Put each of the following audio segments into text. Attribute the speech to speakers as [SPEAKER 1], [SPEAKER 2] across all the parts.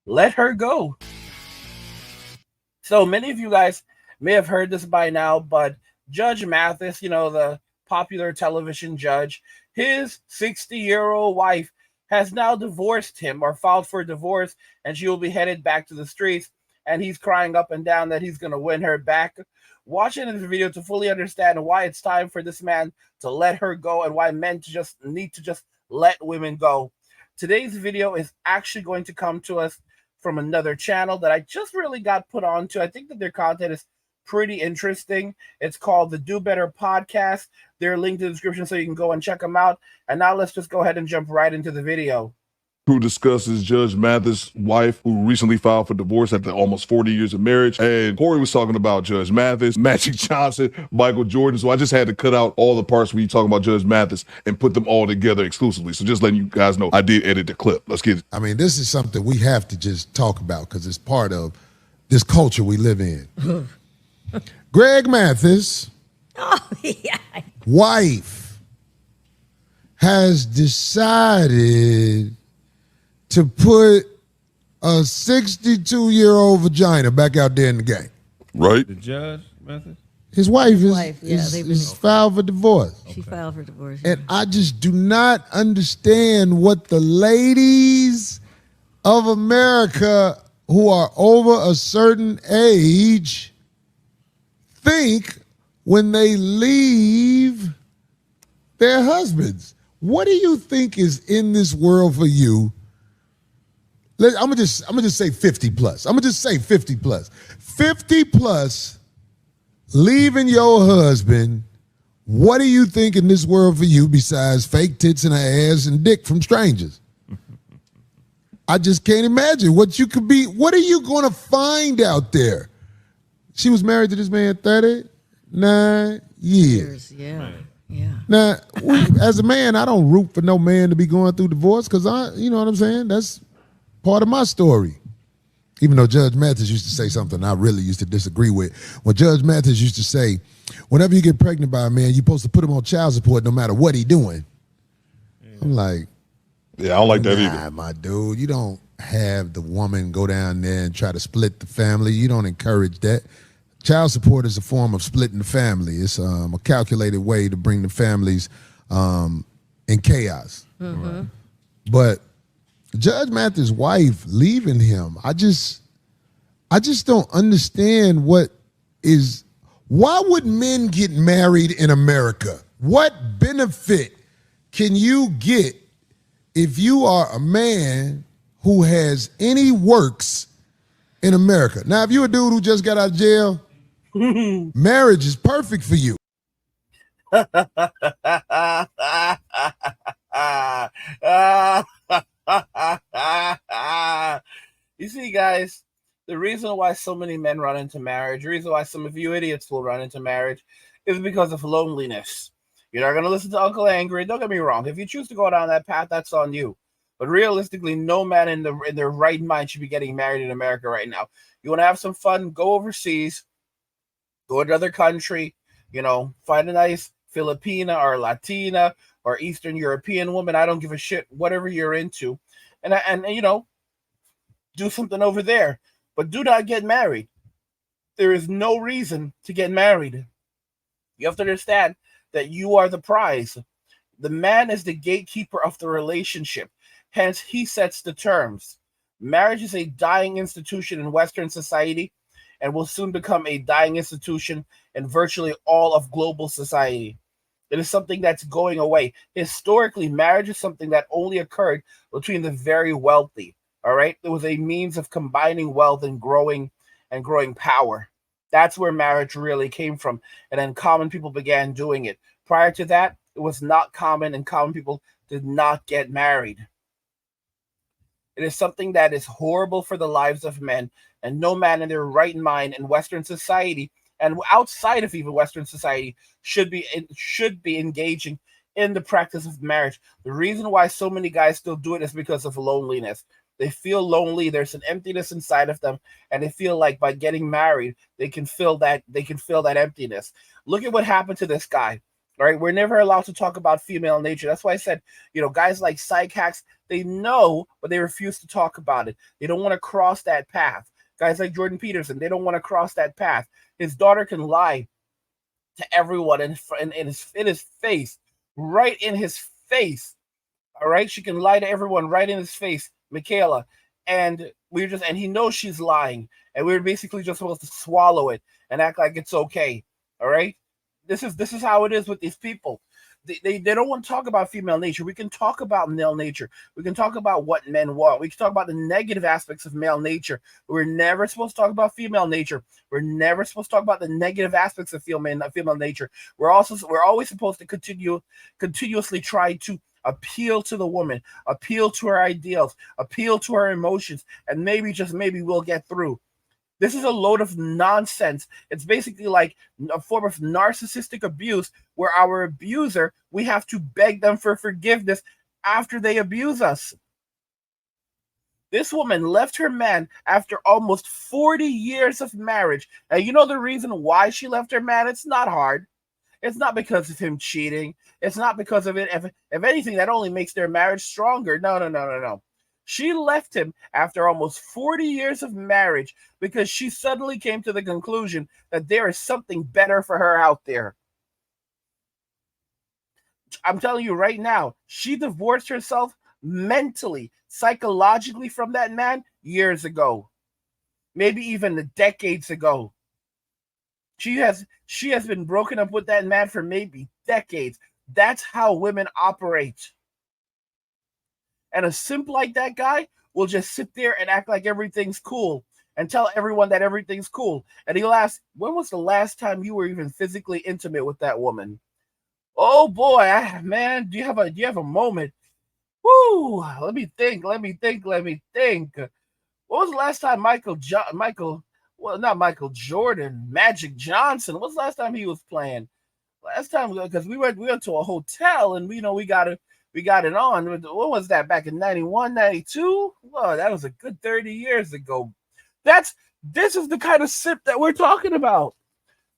[SPEAKER 1] let her go. So many of you guys may have heard this by now, but Judge Mathis, the popular television judge, his 60-year-old wife has now divorced him or filed for divorce, and she will be headed back to the streets. And he's crying up and down that he's going to win her back. Watch it in this video to fully understand why it's time for this man to let her go and why men need to just let women go. Today's video is actually going to come to us from another channel that I just really got put onto. I think that their content is pretty interesting. It's called the Do Better Podcast. They're linked in the description so you can go and check them out. And now let's just go ahead and jump right into the video.
[SPEAKER 2] Who discusses Judge Mathis' wife, who recently filed for divorce after almost 40 years of marriage. And Corey was talking about Judge Mathis, Magic Johnson, Michael Jordan. So I just had to cut out all the parts where you talk about Judge Mathis and put them all together exclusively. So just letting you guys know, I did edit the clip. Let's get it.
[SPEAKER 3] I mean, this is something we have to just talk about because it's part of this culture we live in. Greg Mathis, wife, has decided to put a 62-year-old vagina back out there in the game.
[SPEAKER 2] Right?
[SPEAKER 4] The judge, Mathis?
[SPEAKER 3] His wife is filed for divorce.
[SPEAKER 5] She filed for divorce.
[SPEAKER 3] And I just do not understand what the ladies of America who are over a certain age think when they leave their husbands. What do you think is in this world for you? I'm gonna just say 50 plus. I'm gonna just say 50 plus. 50 plus leaving your husband. What do you think in this world for you besides fake tits and ass and dick from strangers? I just can't imagine what you could be. What are you gonna find out there? She was married to this man 39 years.
[SPEAKER 5] Yeah. Yeah.
[SPEAKER 3] Now, as a man, I don't root for no man to be going through divorce because you know what I'm saying? That's part of my story. Even though Judge Mathis used to say something I really used to disagree with. When Judge Mathis used to say, whenever you get pregnant by a man, you're supposed to put him on child support no matter what he's doing. Yeah. I'm like,
[SPEAKER 2] yeah, I don't like that either.
[SPEAKER 3] My dude, you don't have the woman go down there and try to split the family. You don't encourage that. Child support is a form of splitting the family. It's a calculated way to bring the families in chaos. Mm-hmm. But Judge Mathis' wife leaving him, I just don't understand why would men get married in America? What benefit can you get if you are a man who has any works in America? Now, if you're a dude who just got out of jail, marriage is perfect for you.
[SPEAKER 1] You see, guys, the reason why so many men run into marriage, the reason why some of you idiots will run into marriage is because of loneliness. You're not going to listen to Uncle Angry. Don't get me wrong. If you choose to go down that path, that's on you. But realistically, no man in their right mind should be getting married in America right now. You want to have some fun, go overseas, go to another country, find a nice Filipina or Latina or Eastern European woman. I don't give a shit, whatever you're into. And do something over there. But do not get married. There is no reason to get married. You have to understand that you are the prize. The man is the gatekeeper of the relationship. Hence, he sets the terms. Marriage is a dying institution in Western society and will soon become a dying institution in virtually all of global society. It is something that's going away. Historically, marriage is something that only occurred between the very wealthy. All right, it was a means of combining wealth and growing power. That's where marriage really came from, and then common people began doing it. Prior to that, it was not common, and common people did not get married. It is something that is horrible for the lives of men, and no man in their right mind in Western society and outside of even Western society should be engaging in the practice of marriage. The reason why so many guys still do it is because of loneliness. They feel lonely. There's an emptiness inside of them, and they feel like by getting married, they can fill that emptiness. Look at what happened to this guy. Right? We're never allowed to talk about female nature. That's why I said, guys like psych hacks, they know, but they refuse to talk about it. They don't want to cross that path. Guys like Jordan Peterson, they don't want to cross that path. His daughter can lie to everyone in his face, right in his face. All right, she can lie to everyone right in his face, Michaela, and and he knows she's lying, and we're basically just supposed to swallow it and act like it's okay. All right, this is how it is with these people. They don't want to talk about female nature. We can talk about male nature. We can talk about what men want. We can talk about the negative aspects of male nature. We're never supposed to talk about female nature. We're never supposed to talk about the negative aspects of female nature. We're always supposed to continuously try to appeal to the woman, appeal to her ideals, appeal to her emotions, and maybe, just maybe, we'll get through. This is a load of nonsense. It's basically like a form of narcissistic abuse where our abuser, we have to beg them for forgiveness after they abuse us. This woman left her man after almost 40 years of marriage. And you know the reason why she left her man? It's not hard. It's not because of him cheating. It's not because of it. If anything, that only makes their marriage stronger. No, no, no, no, no. She left him after almost 40 years of marriage because she suddenly came to the conclusion that there is something better for her out there. I'm telling you right now, she divorced herself mentally, psychologically from that man years ago, maybe even decades ago. She has been broken up with that man for maybe decades. That's how women operate. And a simp like that guy will just sit there and act like everything's cool and tell everyone that everything's cool. And he'll ask, when was the last time you were even physically intimate with that woman? Oh boy, man, do you have a moment? Woo! Let me think. What was the last time well, not Michael Jordan, Magic Johnson? What's the last time he was playing? Last time, because we went to a hotel and we got it on. What was that, back in 91, 92? Well, that was a good 30 years ago. This is the kind of simp that we're talking about.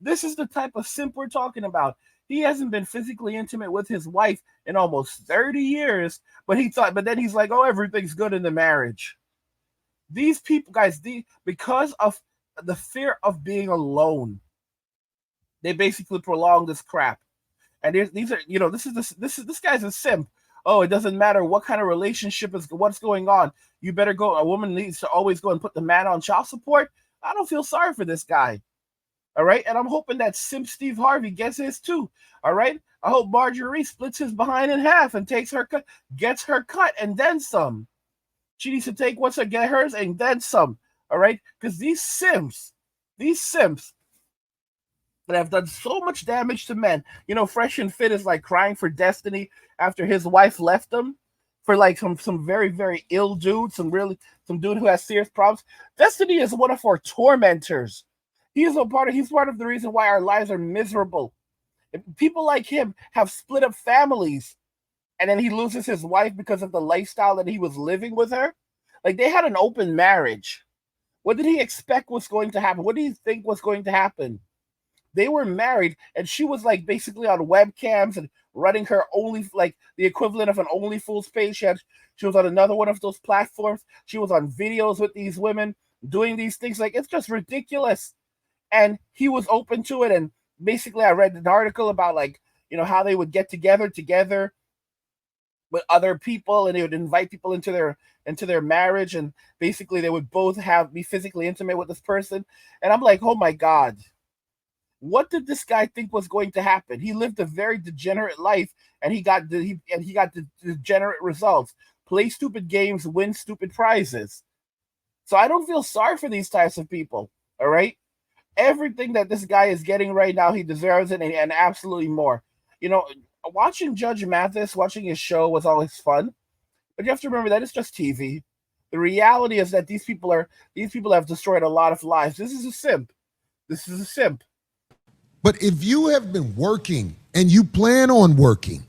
[SPEAKER 1] This is the type of simp we're talking about. He hasn't been physically intimate with his wife in almost 30 years, but then he's like, oh, everything's good in the marriage. These people, guys, because of the fear of being alone, they basically prolong this crap. And these are, this guy's a simp. Oh, it doesn't matter what kind of relationship is what's going on. You better go. A woman needs to always go and put the man on child support. I don't feel sorry for this guy. All right, and I'm hoping that simp Steve Harvey gets his too. All right, I hope Marjorie splits his behind in half and gets her cut, and then some. She needs to take get hers and then some. All right, because these simps that have done so much damage to men. Fresh and Fit is like crying for Destiny after his wife left him for like some very, very ill dude, some dude who has serious problems. Destiny is one of our tormentors. He's part of the reason why our lives are miserable. People like him have split up families, and then he loses his wife because of the lifestyle that he was living with her. Like, they had an open marriage. What did he expect was going to happen? What do you think was going to happen? They were married, and she was like basically on webcams and running her the equivalent of an OnlyFools page. She was on another one of those platforms. She was on videos with these women doing these things. Like, it's just ridiculous. And he was open to it. And basically, I read an article about how they would get together with other people, and they would invite people into their marriage, and basically they would both be physically intimate with this person. And I'm like, oh my God. What did this guy think was going to happen? He lived a very degenerate life, and he got degenerate results. Play stupid games, win stupid prizes. So I don't feel sorry for these types of people. All right, everything that this guy is getting right now, he deserves it, and absolutely more. Watching Judge Mathis, watching his show was always fun, but you have to remember that it's just TV. The reality is that these people have destroyed a lot of lives. This is a simp.
[SPEAKER 3] But if you have been working and you plan on working,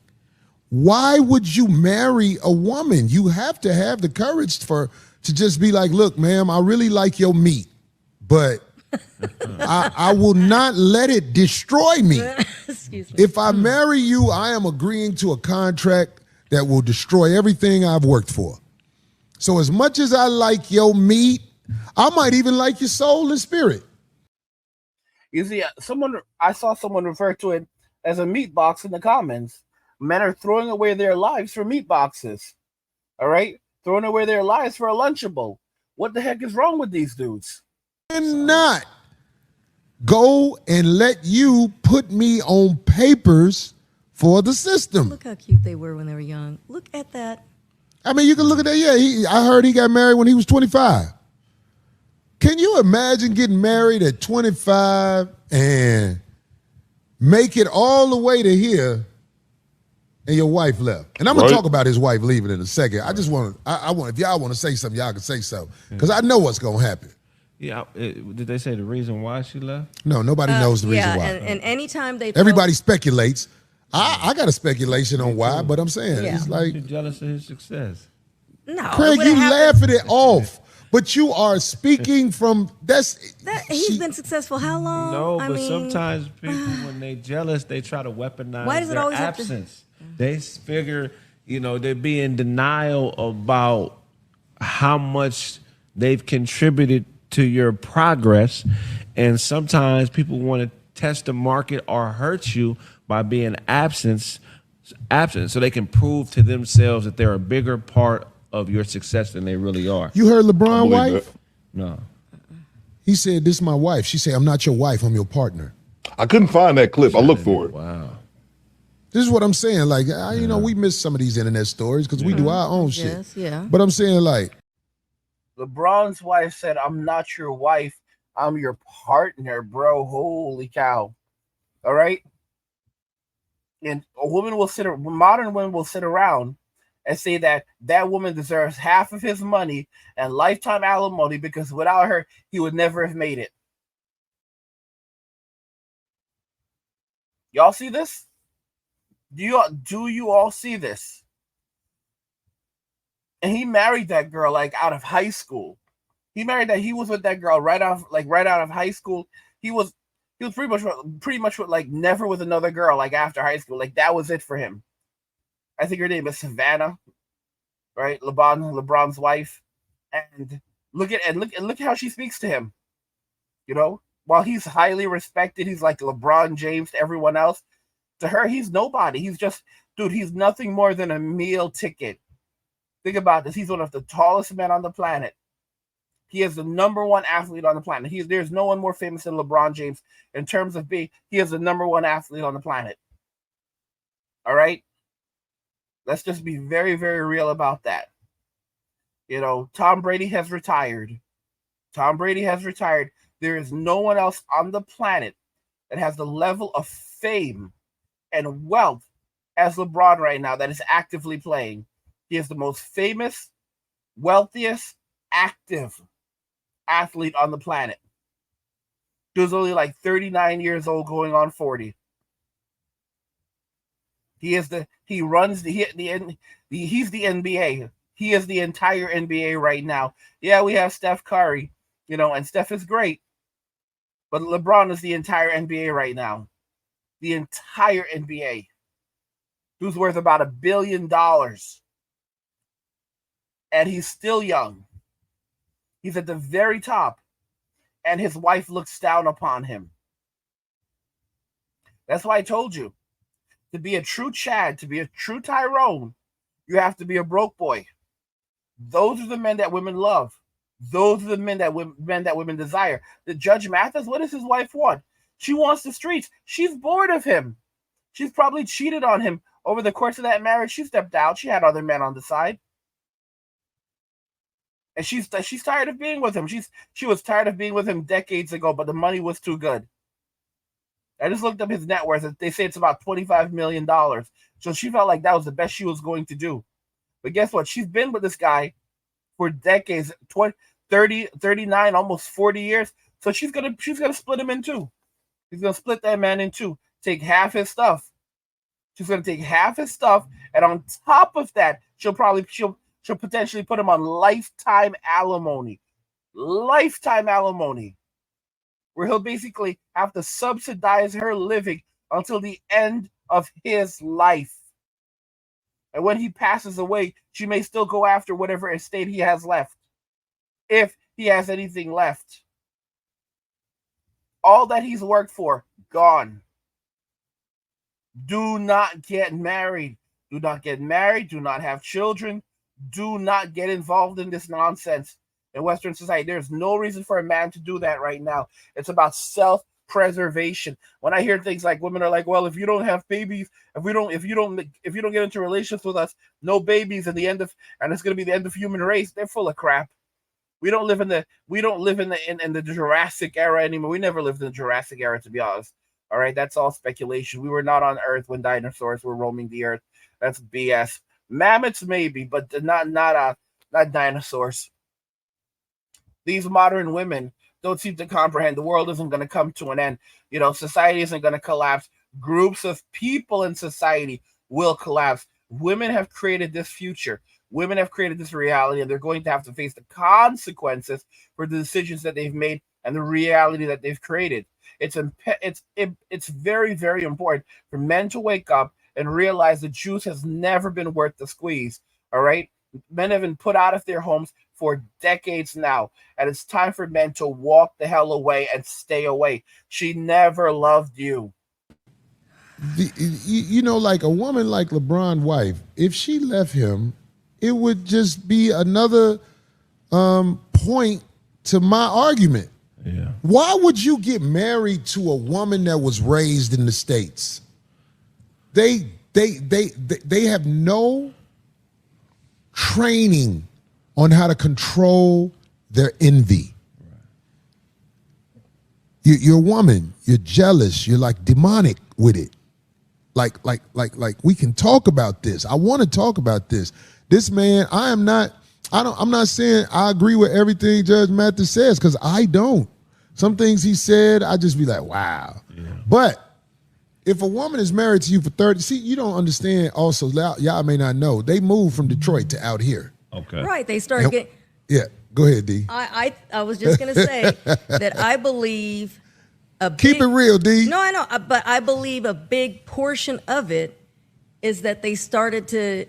[SPEAKER 3] why would you marry a woman? You have to have the courage to just be like, look, ma'am, I really like your meat, but I will not let it destroy me.
[SPEAKER 5] Excuse me.
[SPEAKER 3] If I marry you, I am agreeing to a contract that will destroy everything I've worked for. So as much as I like your meat, I might even like your soul and spirit.
[SPEAKER 1] You see, I saw someone refer to it as a meat box in the comments. Men are throwing away their lives for meat boxes. All right? Throwing away their lives for a Lunchable. What the heck is wrong with these dudes?
[SPEAKER 3] And not go and let you put me on papers for the system.
[SPEAKER 5] Look how cute they were when they were young. Look at that.
[SPEAKER 3] I mean, you can look at that. Yeah, I heard he got married when he was 25. Can you imagine getting married at 25 and make it all the way to here and your wife left? And I'm going to talk about his wife leaving in a second. I just want to, I want, if y'all want to say something, y'all can say something. Because I know what's going to happen.
[SPEAKER 4] Yeah, did they say the reason why she left?
[SPEAKER 3] No, nobody knows the reason why.
[SPEAKER 5] And anytime they
[SPEAKER 3] Everybody speculates. I got a speculation on why, but I'm saying it's like
[SPEAKER 4] You're jealous of his success.
[SPEAKER 5] No,
[SPEAKER 3] Craig, you laughing it off, but you are speaking from
[SPEAKER 5] he's been successful how long?
[SPEAKER 4] No, but sometimes people, when they jealous, they try to weaponize
[SPEAKER 5] Why does it
[SPEAKER 4] their
[SPEAKER 5] always have
[SPEAKER 4] absence. They figure, they be in denial about how much they've contributed to your progress, and sometimes people want to test the market or hurt you by being absent so they can prove to themselves that they're a bigger part of your success than they really are.
[SPEAKER 3] You heard LeBron's wife?
[SPEAKER 4] No.
[SPEAKER 3] He said, "This is my wife." She said, "I'm not your wife, I'm your partner."
[SPEAKER 2] I couldn't find that clip. I looked for it.
[SPEAKER 4] Wow.
[SPEAKER 3] This is what I'm saying. Like, we miss some of these internet stories because we do our own shit.
[SPEAKER 5] Yes, yeah.
[SPEAKER 3] But I'm saying, like,
[SPEAKER 1] LeBron's wife said, "I'm not your wife, I'm your partner, bro." Holy cow. All right? And modern women will sit around and say that woman deserves half of his money and lifetime alimony because without her, he would never have made it. Y'all see this? Do you all see this? And he married that girl like out of high school. He was with that girl right out of high school. He was pretty much with, like, never with another girl, like, after high school. Like, that was it for him. I think her name is Savannah, right? LeBron's wife. And look how she speaks to him. While he's highly respected, he's like LeBron James to everyone else. To her, he's nobody. He's nothing more than a meal ticket. Think about this. He's one of the tallest men on the planet. He is the number one athlete on the planet. There's no one more famous than LeBron James in terms of he is the number one athlete on the planet. All right? Let's just be very, very real about that. Tom Brady has retired. There is no one else on the planet that has the level of fame and wealth as LeBron right now that is actively playing. He is the most famous, wealthiest, active athlete on the planet. He was only like 39 years old, going on 40. He's the NBA. He is the entire NBA right now. Yeah, we have Steph Curry, and Steph is great, but LeBron is the entire NBA right now. The entire NBA. Who's worth about $1 billion. And he's still young. He's at the very top. And his wife looks down upon him. That's why I told you. To be a true Chad, to be a true Tyrone, you have to be a broke boy. Those are the men that women love. Those are the men that women desire. The Judge Mathis, what does his wife want? She wants the streets. She's bored of him. She's probably cheated on him over the course of that marriage. She stepped out. She had other men on the side. And she's tired of being with him. She was tired of being with him decades ago, but the money was too good. I just looked up his net worth. They say it's about $25 million. So she felt like that was the best she was going to do. But guess what? She's been with this guy for decades, 30, 39, almost 40 years. So she's gonna split him in two. She's gonna split that man in two. Take half his stuff. She's gonna take half his stuff, and on top of that, she'll potentially put him on lifetime alimony. Lifetime alimony. Where he'll basically have to subsidize her living until the end of his life. And when he passes away, she may still go after whatever estate he has left, if he has anything left. All that he's worked for, gone. Do not get married. Do not get married. Do not have children. Do not get involved in this nonsense. In Western society, there's no reason for a man to do that right now. It's about self-preservation. When I hear things like women are like, well, if you don't have babies, if you don't get into relations with us, no babies, and it's gonna be the end of human race, they're full of crap. We don't live in the Jurassic era anymore. We never lived in the Jurassic era, to be honest. All right, that's all speculation. We were not on Earth when dinosaurs were roaming the Earth. That's BS. Mammoths maybe, but not dinosaurs. These modern women don't seem to comprehend the world isn't going to come to an end. Society isn't going to collapse. Groups of people in society will collapse. Women have created this future. Women have created this reality, and they're going to have to face the consequences for the decisions that they've made and the reality that they've created. It's very, very important for men to wake up and realize the juice has never been worth the squeeze. All right? Men have been put out of their homes for decades now, and it's time for men to walk the hell away and stay away. She never loved you.
[SPEAKER 3] Like a woman like LeBron's wife, if she left him, it would just be another point to my argument.
[SPEAKER 4] Yeah.
[SPEAKER 3] Why would you get married to a woman that was raised in the States? They have no training on how to control their envy. Right. You're a woman. You're jealous. You're like demonic with it. Like we can talk about this. I want to talk about this. This man, I'm not saying I agree with everything Judge Mathis says, because I don't. Some things he said, I just be like, wow. Yeah. But if a woman is married to you for 30, see, you don't understand also, y'all may not know, they moved from Detroit to out here.
[SPEAKER 4] Okay.
[SPEAKER 5] Right, they started getting...
[SPEAKER 3] Yeah, go ahead, D.
[SPEAKER 5] I was just going to say that I believe
[SPEAKER 3] Keep it real, D.
[SPEAKER 5] No, I know, but I believe a big portion of it is that they started to...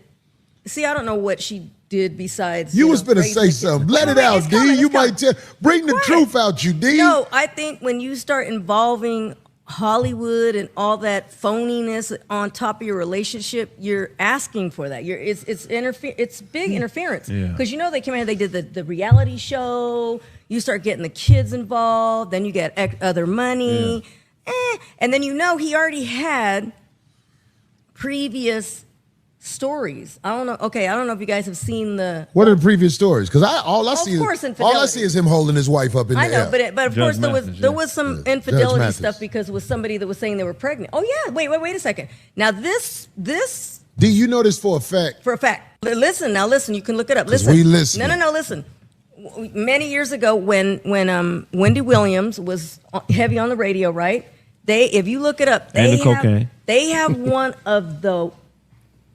[SPEAKER 5] See, I don't know what she did besides...
[SPEAKER 3] You was going to say something. Let it out, D. You might bring the truth out, you, D.
[SPEAKER 5] No, I think when you start involving Hollywood and all that phoniness on top of your relationship, you're asking for that. It's big interference. Because they came in, they did the reality show. You start getting the kids involved. Then you get other money. And then he already had previous stories. I don't know. Okay, I don't know if you guys have seen the...
[SPEAKER 3] What are the previous stories? Because all I see is him holding his wife up in the air.
[SPEAKER 5] I know, but of course there was some infidelity stuff because it was somebody that was saying they were pregnant. Oh yeah, wait a second. Now this...
[SPEAKER 3] Do you know this for a fact?
[SPEAKER 5] For a fact. Listen, you can look it up. Listen.
[SPEAKER 3] We listen.
[SPEAKER 5] No, listen. Many years ago when Wendy Williams was heavy on the radio, right? If you look it up, they have one of the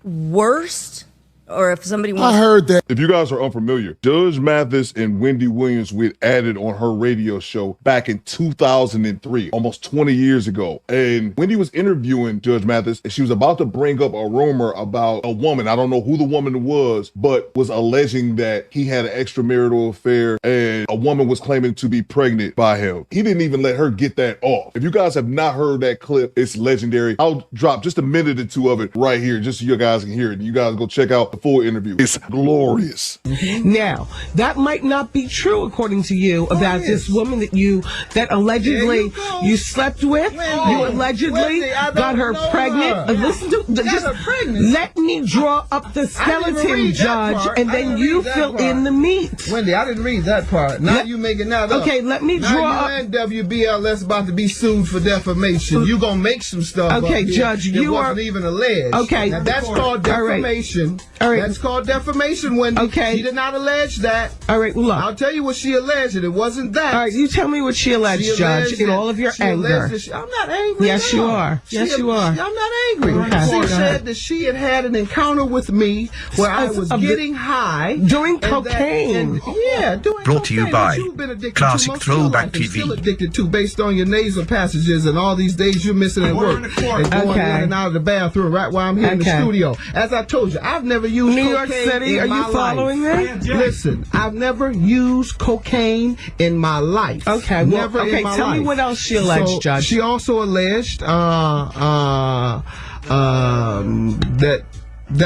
[SPEAKER 5] worst, or if somebody wants...
[SPEAKER 3] I heard that.
[SPEAKER 2] If you guys are unfamiliar, Judge Mathis and Wendy Williams were added on her radio show back in 2003, almost 20 years ago. And Wendy was interviewing Judge Mathis, and she was about to bring up a rumor about a woman. I don't know who the woman was, but was alleging that he had an extramarital affair, and a woman was claiming to be pregnant by him. He didn't even let her get that off. If you guys have not heard that clip, it's legendary. I'll drop just a minute or two of it right here, just so you guys can hear it. You guys go check out the full interview. It's glorious.
[SPEAKER 6] Now, that might not be true according to you about this woman that allegedly you slept with. You allegedly got her pregnant. Let me draw up the skeleton, Judge, and then you fill in the meat.
[SPEAKER 7] Wendy, I didn't read that part. Now you making that up.
[SPEAKER 6] Okay, let me draw up.
[SPEAKER 7] And WBLS about to be sued for defamation. You gonna make some stuff.
[SPEAKER 6] Okay, Judge,
[SPEAKER 7] you wasn't even alleged.
[SPEAKER 6] Okay,
[SPEAKER 7] now that's called defamation.
[SPEAKER 6] All right.
[SPEAKER 7] That's called defamation, Wendy.
[SPEAKER 6] Okay.
[SPEAKER 7] She did not allege that.
[SPEAKER 6] All right, look.
[SPEAKER 7] I'll tell you what she alleged, and it wasn't that.
[SPEAKER 6] All right, you tell me what she alleged, Judge, in all of your anger.
[SPEAKER 7] I'm not angry.
[SPEAKER 6] Yes, you are. Yes, you are.
[SPEAKER 7] I'm not angry.
[SPEAKER 6] Okay.
[SPEAKER 7] She said that she had an encounter with me where I was getting high.
[SPEAKER 6] Doing cocaine.
[SPEAKER 7] Doing
[SPEAKER 8] Brought to you
[SPEAKER 7] cocaine,
[SPEAKER 8] by
[SPEAKER 7] you've been addicted
[SPEAKER 8] Classic
[SPEAKER 7] to most of your
[SPEAKER 8] Throwback
[SPEAKER 7] life and
[SPEAKER 8] TV.
[SPEAKER 7] Still addicted to, based on your nasal passages and all these days you're missing at work and going in and out of the bathroom right while I'm here in the studio. As I told you, I've never used
[SPEAKER 6] New York
[SPEAKER 7] cocaine
[SPEAKER 6] City.
[SPEAKER 7] in
[SPEAKER 6] Are
[SPEAKER 7] my
[SPEAKER 6] you following
[SPEAKER 7] life.
[SPEAKER 6] me?
[SPEAKER 7] Listen, I've never used cocaine in my life.
[SPEAKER 6] Okay,
[SPEAKER 7] never in my
[SPEAKER 6] tell
[SPEAKER 7] life.
[SPEAKER 6] me what else she alleged,
[SPEAKER 7] So,
[SPEAKER 6] Judge.
[SPEAKER 7] She also alleged that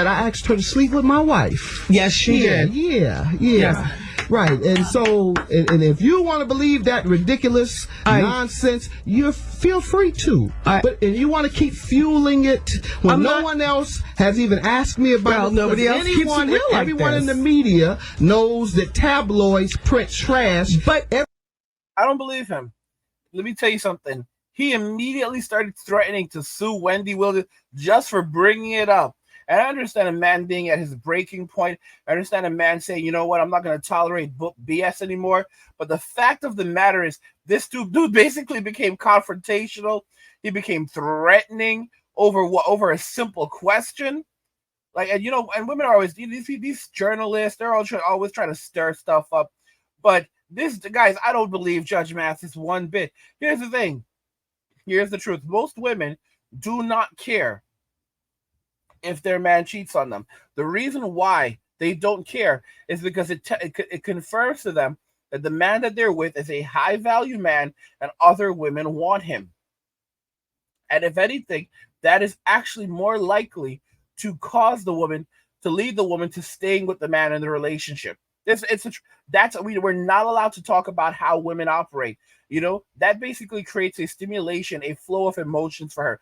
[SPEAKER 7] I asked her to sleep with my wife.
[SPEAKER 6] Yes, she did.
[SPEAKER 7] Yeah.
[SPEAKER 6] Yes.
[SPEAKER 7] Right, and so, and if you want to believe that ridiculous nonsense, you feel free to. But if you want to keep fueling it when no one else has even asked me about it,
[SPEAKER 6] nobody else keeps it real like
[SPEAKER 7] everyone
[SPEAKER 6] this.
[SPEAKER 7] in the media knows that tabloids print trash.
[SPEAKER 6] But
[SPEAKER 1] I don't believe him. Let me tell you something. He immediately started threatening to sue Wendy Williams just for bringing it up. And I understand a man being at his breaking point. I understand a man saying, you know what, I'm not going to tolerate BS anymore. But the fact of the matter is, this dude basically became confrontational. He became threatening over a simple question. Like, and and women are always, these journalists, they're always trying to stir stuff up. But guys, I don't believe Judge Mathis one bit. Here's the thing. Here's the truth. Most women do not care if their man cheats on them. The reason why they don't care is because it confirms to them that the man that they're with is a high value man and other women want him. And if anything, that is actually more likely to cause the woman to lead the woman to staying with the man in the relationship. We're not allowed to talk about how women operate. That basically creates a stimulation, a flow of emotions for her.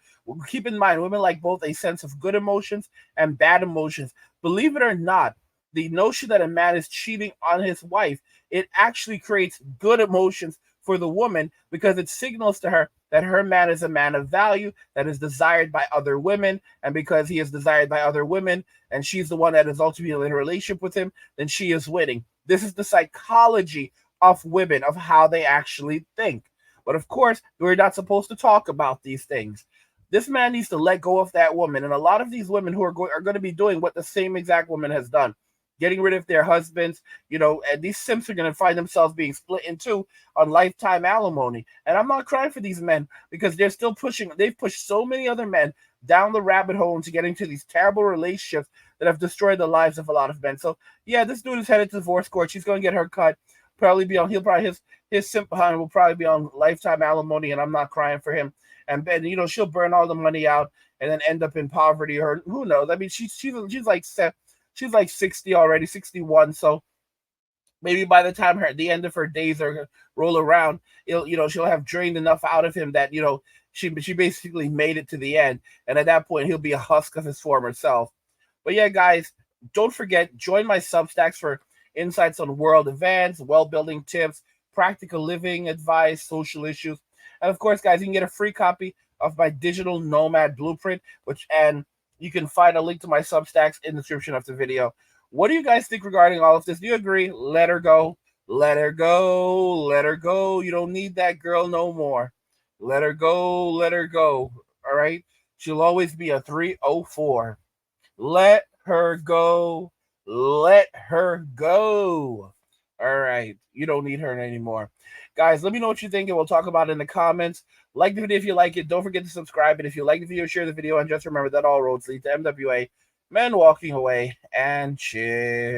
[SPEAKER 1] Keep in mind, women like both a sense of good emotions and bad emotions. Believe it or not, the notion that a man is cheating on his wife, it actually creates good emotions for the woman because it signals to her that her man is a man of value, that is desired by other women, and because he is desired by other women, and she's the one that is ultimately in a relationship with him, then she is winning. This is the psychology of women, of how they actually think. But of course, we're not supposed to talk about these things. This man needs to let go of that woman, and a lot of these women who are going to be doing what the same exact woman has done, getting rid of their husbands, and these simps are going to find themselves being split in two on lifetime alimony. And I'm not crying for these men because they've pushed so many other men down the rabbit hole into getting to these terrible relationships that have destroyed the lives of a lot of men. So yeah, this dude is headed to divorce court. She's going to get her cut. His simp behind will probably be on lifetime alimony, and I'm not crying for him. And then, she'll burn all the money out and then end up in poverty, or who knows? I mean, she's like 60 already, 61. So maybe by the time the end of her days roll around, she'll have drained enough out of him that she basically made it to the end, and at that point he'll be a husk of his former self. But yeah, guys, don't forget, join my Substacks for insights on world events, well-building tips, practical living advice, social issues, and of course, guys, you can get a free copy of my digital nomad blueprint, and you can find a link to my Substacks in the description of the video. What do you guys think regarding all of this? Do you agree? Let her go. Let her go. Let her go. You don't need that girl no more. Let her go. Let her go. All right? She'll always be a 304. Let her go. Let her go. All right. You don't need her anymore. Guys, let me know what you think, and we'll talk about it in the comments. Like the video if you like it. Don't forget to subscribe. And if you like the video, share the video. And just remember that all roads lead to MWA. Men walking away and chill.